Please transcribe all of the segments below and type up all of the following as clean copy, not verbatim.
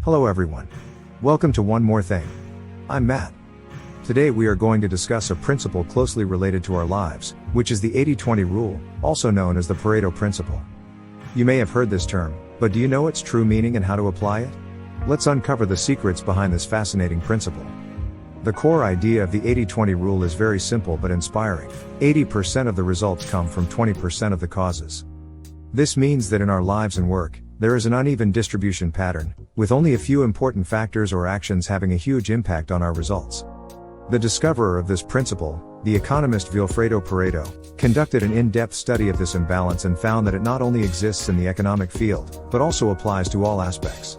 Hello everyone. Welcome to One More Thing. I'm Matt. Today we are going to discuss a principle closely related to our lives, which is the 80-20 rule, also known as the Pareto Principle. You may have heard this term, but do you know its true meaning and how to apply it? Let's uncover the secrets behind this fascinating principle. The core idea of the 80-20 rule is very simple but inspiring. 80% of the results come from 20% of the causes. This means that in our lives and work, there is an uneven distribution pattern, with only a few important factors or actions having a huge impact on our results. The discoverer of this principle, the economist Vilfredo Pareto, conducted an in-depth study of this imbalance and found that it not only exists in the economic field, but also applies to all aspects.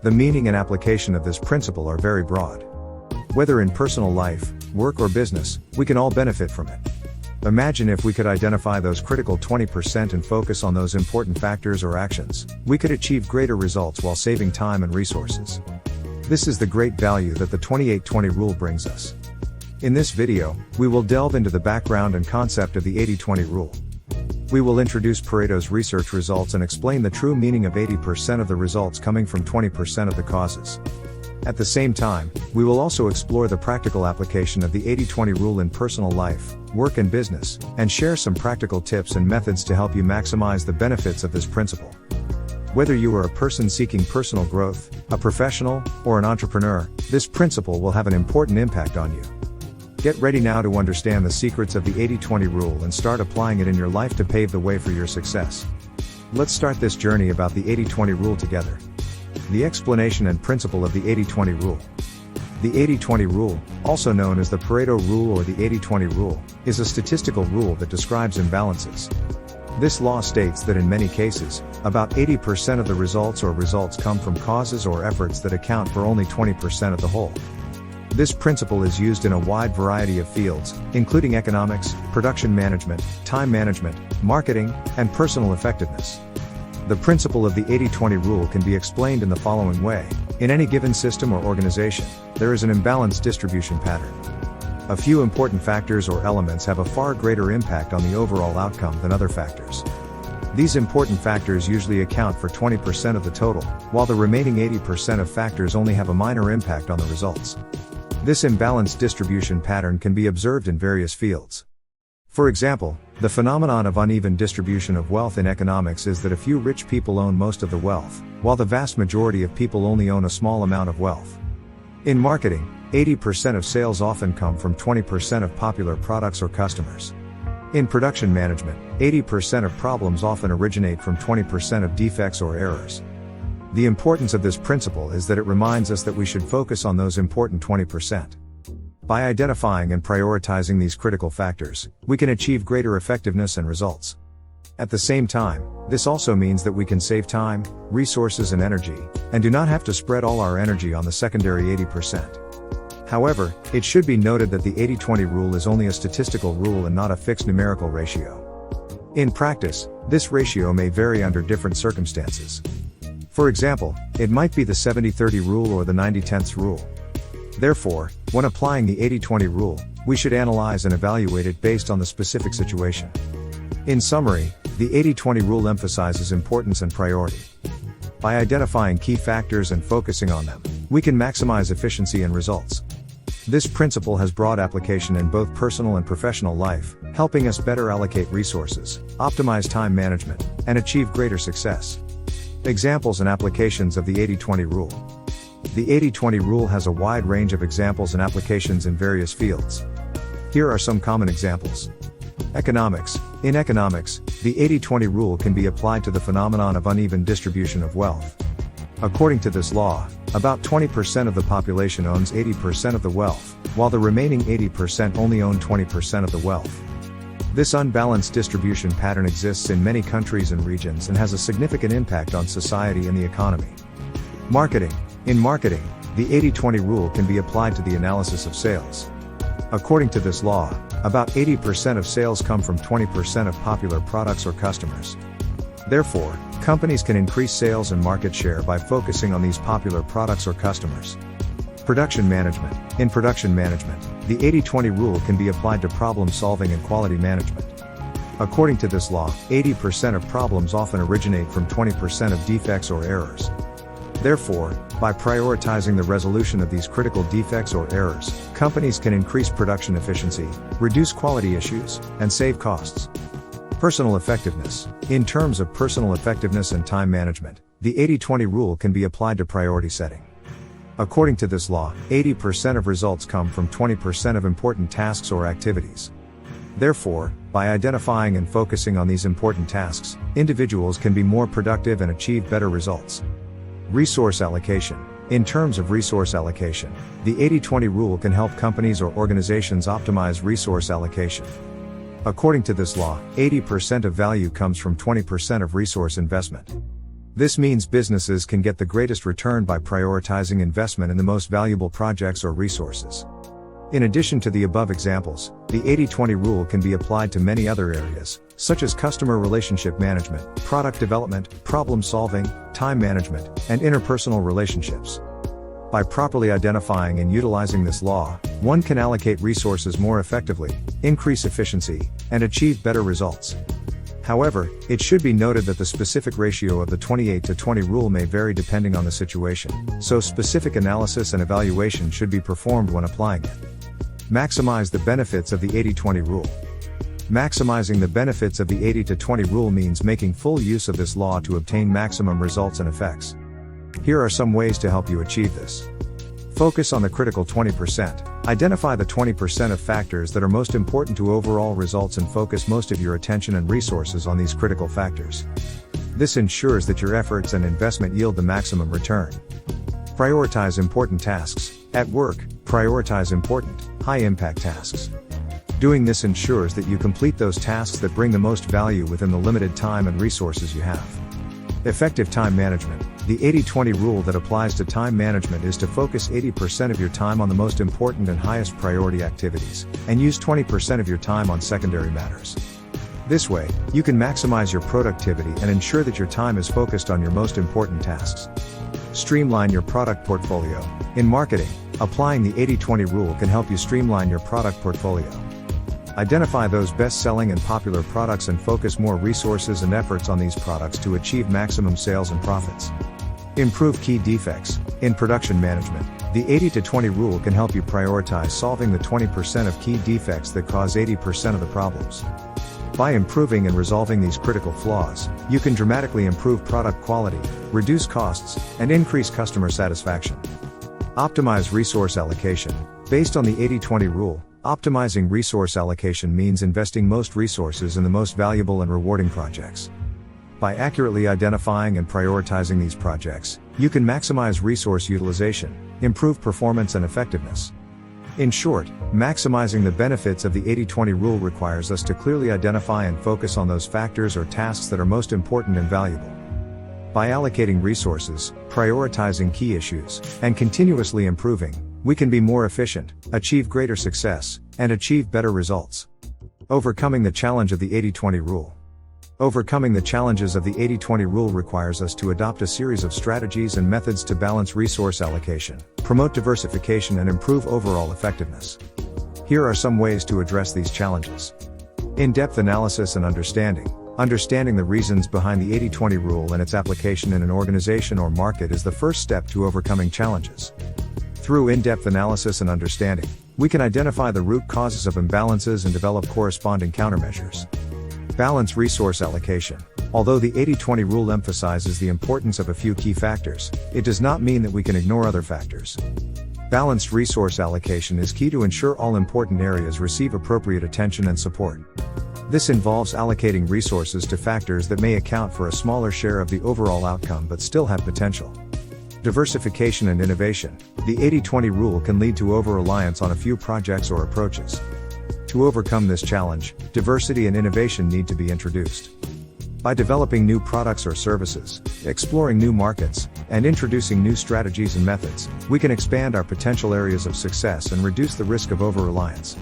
The meaning and application of this principle are very broad. Whether in personal life, work or business, we can all benefit from it. Imagine if we could identify those critical 20% and focus on those important factors or actions. We could achieve greater results while saving time and resources. This is the great value that the 28-20 rule brings us. In this video, we will delve into the background and concept of the 80-20 rule. We will introduce Pareto's research results and explain the true meaning of 80% of the results coming from 20% of the causes. At the same time, we will also explore the practical application of the 80-20 rule in personal life, work and business, and share some practical tips and methods to help you maximize the benefits of this principle. Whether you are a person seeking personal growth, a professional, or an entrepreneur, this principle will have an important impact on you. Get ready now to understand the secrets of the 80-20 rule and start applying it in your life to pave the way for your success. Let's start this journey about the 80-20 rule together. The explanation and principle of the 80-20 rule. The 80-20 rule, also known as the Pareto rule or the 80-20 rule, is a statistical rule that describes imbalances. This law states that in many cases, about 80% of the results come from causes or efforts that account for only 20% of the whole. This principle is used in a wide variety of fields, including economics, production management, time management, marketing, and personal effectiveness. The principle of the 80-20 rule can be explained in the following way. In any given system or organization, there is an imbalanced distribution pattern. A few important factors or elements have a far greater impact on the overall outcome than other factors. These important factors usually account for 20% of the total, while the remaining 80% of factors only have a minor impact on the results. This imbalanced distribution pattern can be observed in various fields. For example, the phenomenon of uneven distribution of wealth in economics is that a few rich people own most of the wealth, while the vast majority of people only own a small amount of wealth. In marketing, 80% of sales often come from 20% of popular products or customers. In production management, 80% of problems often originate from 20% of defects or errors. The importance of this principle is that it reminds us that we should focus on those important 20%. By identifying and prioritizing these critical factors, we can achieve greater effectiveness and results. At the same time, this also means that we can save time, resources and energy, and do not have to spread all our energy on the secondary 80%. However, it should be noted that the 80-20 rule is only a statistical rule and not a fixed numerical ratio. In practice, this ratio may vary under different circumstances. For example, it might be the 70-30 rule or the 90-10 rule. Therefore, when applying the 80-20 rule, we should analyze and evaluate it based on the specific situation. In summary, the 80-20 rule emphasizes importance and priority. By identifying key factors and focusing on them, we can maximize efficiency and results. This principle has broad application in both personal and professional life, helping us better allocate resources, optimize time management, and achieve greater success. Examples and applications of the 80-20 rule. The 80-20 rule has a wide range of examples and applications in various fields. Here are some common examples. Economics. In economics, the 80-20 rule can be applied to the phenomenon of uneven distribution of wealth. According to this law, about 20% of the population owns 80% of the wealth, while the remaining 80% only own 20% of the wealth. This unbalanced distribution pattern exists in many countries and regions and has a significant impact on society and the economy. Marketing. In marketing, the 80-20 rule can be applied to the analysis of sales. According to this law, about 80% of sales come from 20% of popular products or customers. Therefore, companies can increase sales and market share by focusing on these popular products or customers. Production management. In production management, the 80-20 rule can be applied to problem solving and quality management. According to this law, 80% of problems often originate from 20% of defects or errors. Therefore, by prioritizing the resolution of these critical defects or errors, companies can increase production efficiency, reduce quality issues, and save costs. Personal effectiveness. In terms of personal effectiveness and time management, the 80-20 rule can be applied to priority setting. According to this law, 80% of results come from 20% of important tasks or activities. Therefore, by identifying and focusing on these important tasks, individuals can be more productive and achieve better results. Resource allocation. In terms of resource allocation, the 80-20 rule can help companies or organizations optimize resource allocation. According to this law, 80% of value comes from 20% of resource investment. This means businesses can get the greatest return by prioritizing investment in the most valuable projects or resources. In addition to the above examples, the 80-20 rule can be applied to many other areas, such as customer relationship management, product development, problem solving, time management, and interpersonal relationships. By properly identifying and utilizing this law, one can allocate resources more effectively, increase efficiency, and achieve better results. However, it should be noted that the specific ratio of the 28-20 rule may vary depending on the situation, so specific analysis and evaluation should be performed when applying it. Maximize the benefits of the 80-20 rule. Maximizing the benefits of the 80-20 rule means making full use of this law to obtain maximum results and effects. Here are some ways to help you achieve this. Focus on the critical 20%. Identify the 20% of factors that are most important to overall results and focus most of your attention and resources on these critical factors. This ensures that your efforts and investment yield the maximum return. Prioritize important tasks. At work, prioritize important, high-impact tasks. Doing this ensures that you complete those tasks that bring the most value within the limited time and resources you have. Effective time management. The 80-20 rule that applies to time management is to focus 80% of your time on the most important and highest priority activities, and use 20% of your time on secondary matters. This way, you can maximize your productivity and ensure that your time is focused on your most important tasks. Streamline your product portfolio. In marketing, applying the 80-20 rule can help you streamline your product portfolio. Identify those best-selling and popular products and focus more resources and efforts on these products to achieve maximum sales and profits. Improve key defects. In production management, the 80-20 rule can help you prioritize solving the 20% of key defects that cause 80% of the problems. By improving and resolving these critical flaws, you can dramatically improve product quality, reduce costs, and increase customer satisfaction. Optimize resource allocation. Based on the 80-20 rule, optimizing resource allocation means investing most resources in the most valuable and rewarding projects. By accurately identifying and prioritizing these projects, you can maximize resource utilization, improve performance and effectiveness. In short, maximizing the benefits of the 80-20 rule requires us to clearly identify and focus on those factors or tasks that are most important and valuable. By allocating resources, prioritizing key issues, and continuously improving, we can be more efficient, achieve greater success, and achieve better results. Overcoming the challenge of the 80-20 rule. Overcoming the challenges of the 80-20 rule requires us to adopt a series of strategies and methods to balance resource allocation, promote diversification and improve overall effectiveness. Here are some ways to address these challenges. In-depth analysis and understanding. Understanding the reasons behind the 80-20 rule and its application in an organization or market is the first step to overcoming challenges. Through in-depth analysis and understanding, we can identify the root causes of imbalances and develop corresponding countermeasures. Balance resource allocation. Although the 80-20 rule emphasizes the importance of a few key factors, it does not mean that we can ignore other factors. Balanced resource allocation is key to ensure all important areas receive appropriate attention and support. This involves allocating resources to factors that may account for a smaller share of the overall outcome but still have potential. Diversification and innovation. The 80-20 rule can lead to over-reliance on a few projects or approaches. To overcome this challenge, diversity and innovation need to be introduced. By developing new products or services, exploring new markets, and introducing new strategies and methods, we can expand our potential areas of success and reduce the risk of over-reliance.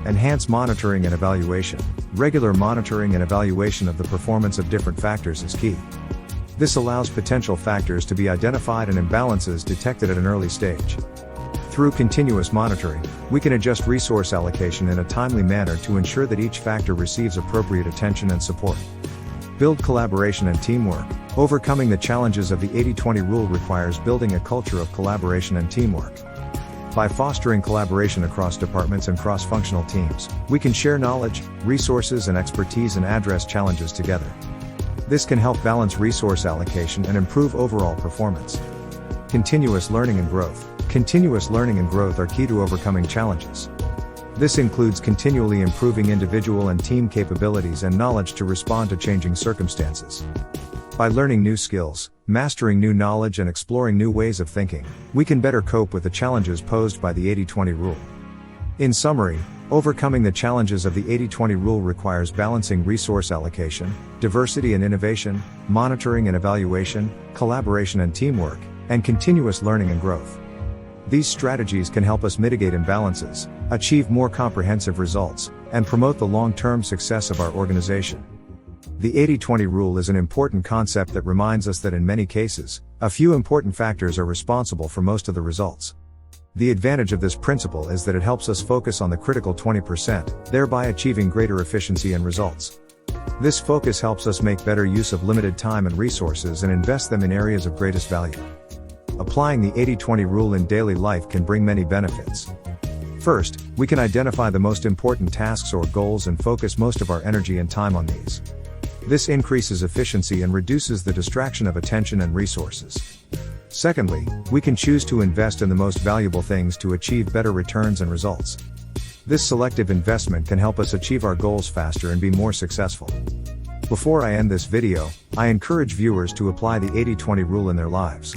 Enhance monitoring and evaluation. Regular monitoring and evaluation of the performance of different factors is key. This allows potential factors to be identified and imbalances detected at an early stage. Through continuous monitoring, we can adjust resource allocation in a timely manner to ensure that each factor receives appropriate attention and support. Build collaboration and teamwork. Overcoming the challenges of the 80-20 rule requires building a culture of collaboration and teamwork. By fostering collaboration across departments and cross-functional teams, we can share knowledge, resources and expertise and address challenges together. This can help balance resource allocation and improve overall performance. Continuous learning and growth. Continuous learning and growth are key to overcoming challenges. This includes continually improving individual and team capabilities and knowledge to respond to changing circumstances. By learning new skills, mastering new knowledge and exploring new ways of thinking, we can better cope with the challenges posed by the 80-20 rule. In summary, overcoming the challenges of the 80-20 rule requires balancing resource allocation, diversity and innovation, monitoring and evaluation, collaboration and teamwork, and continuous learning and growth. These strategies can help us mitigate imbalances, achieve more comprehensive results, and promote the long-term success of our organization. The 80-20 rule is an important concept that reminds us that in many cases, a few important factors are responsible for most of the results. The advantage of this principle is that it helps us focus on the critical 20%, thereby achieving greater efficiency and results. This focus helps us make better use of limited time and resources and invest them in areas of greatest value. Applying the 80-20 rule in daily life can bring many benefits. First, we can identify the most important tasks or goals and focus most of our energy and time on these. This increases efficiency and reduces the distraction of attention and resources. Secondly, we can choose to invest in the most valuable things to achieve better returns and results. This selective investment can help us achieve our goals faster and be more successful. Before I end this video, I encourage viewers to apply the 80-20 rule in their lives.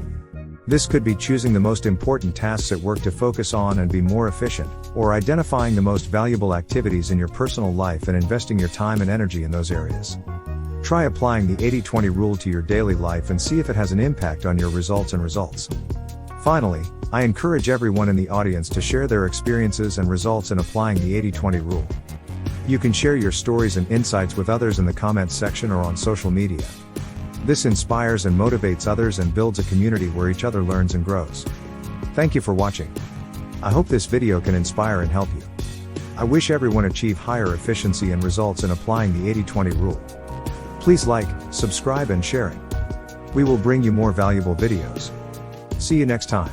This could be choosing the most important tasks at work to focus on and be more efficient, or identifying the most valuable activities in your personal life and investing your time and energy in those areas. Try applying the 80-20 rule to your daily life and see if it has an impact on your results. Finally, I encourage everyone in the audience to share their experiences and results in applying the 80-20 rule. You can share your stories and insights with others in the comments section or on social media. This inspires and motivates others and builds a community where each other learns and grows. Thank you for watching. I hope this video can inspire and help you. I wish everyone achieve higher efficiency and results in applying the 80-20 rule. Please like, subscribe and sharing. We will bring you more valuable videos. See you next time.